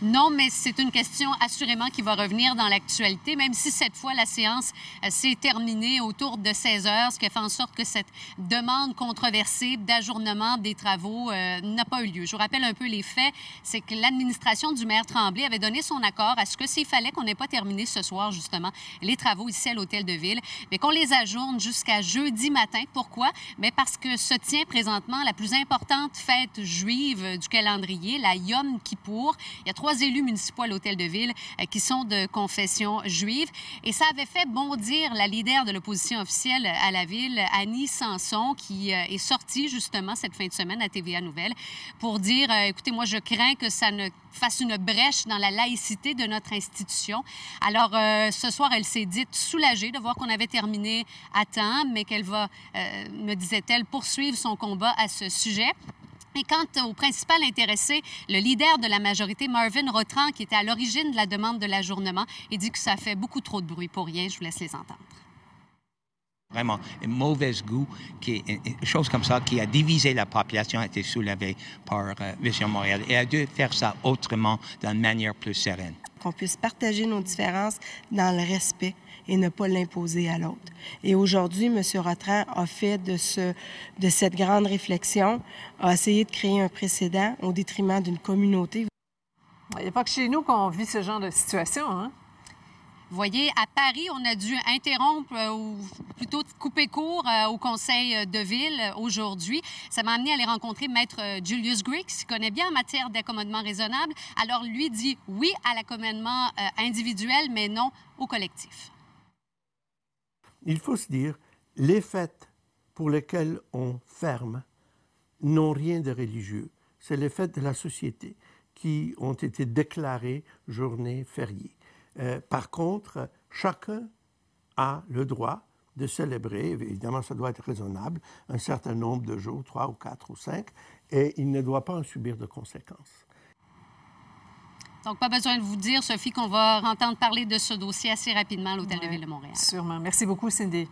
Non, mais c'est une question assurément qui va revenir dans l'actualité, même si cette fois, la séance s'est terminée autour de 16 heures, ce qui a fait en sorte que cette demande controversée d'ajournement des travaux n'a pas eu lieu. Je vous rappelle un peu les faits. C'est que l'administration du maire Tremblay avait donné son accord à ce que s'il fallait qu'on n'ait pas terminé ce soir, justement, les travaux ici à l'Hôtel de Ville, mais qu'on les ajourne jusqu'à jeudi matin. Pourquoi? Mais parce que se tient présentement la plus importante fête juive du calendrier, la Yom Kippour. Il y a 3 élus municipaux à l'Hôtel de Ville qui sont de confession juive. Et ça avait fait bondir la leader de l'opposition officielle à la Ville, Annie Sanson, qui est sortie justement cette fin de semaine à TVA Nouvelles pour dire, écoutez, moi, je crains que ça ne fasse une brèche dans la laïcité de notre institution. Alors, ce soir, elle s'est dite soulagée de voir qu'on avait terminé à temps, mais qu'elle va, me disait-elle, poursuivre son combat à ce sujet. Et quant au principal intéressé, le leader de la majorité, Marvin Rotran, qui était à l'origine de la demande de l'ajournement, il dit que ça fait beaucoup trop de bruit pour rien. Je vous laisse les entendre. Vraiment, un mauvais goût, une chose comme ça, qui a divisé la population, a été soulevée par Vision Montréal. Et a dû faire ça autrement, d'une manière plus sereine. Qu'on puisse partager nos différences dans le respect et ne pas l'imposer à l'autre. Et aujourd'hui, M. Rotran a fait de cette grande réflexion, a essayé de créer un précédent au détriment d'une communauté. Il n'y a pas que chez nous qu'on vit ce genre de situation, hein? Vous voyez, à Paris, on a dû interrompre ou plutôt couper court au conseil de ville aujourd'hui. Ça m'a amené à aller rencontrer Maître Julius Griggs, qui connaît bien en matière d'accommodement raisonnable. Alors, lui dit oui à l'accommodement individuel, mais non au collectif. Il faut se dire, les fêtes pour lesquelles on ferme n'ont rien de religieux. C'est les fêtes de la société qui ont été déclarées journées fériées. Par contre, chacun a le droit de célébrer, évidemment ça doit être raisonnable, un certain nombre de jours, 3 ou 4 ou 5, et il ne doit pas en subir de conséquences. Donc, pas besoin de vous dire, Sophie, qu'on va entendre parler de ce dossier assez rapidement à l'Hôtel de Ville de Montréal. Sûrement. Merci beaucoup, Cindy.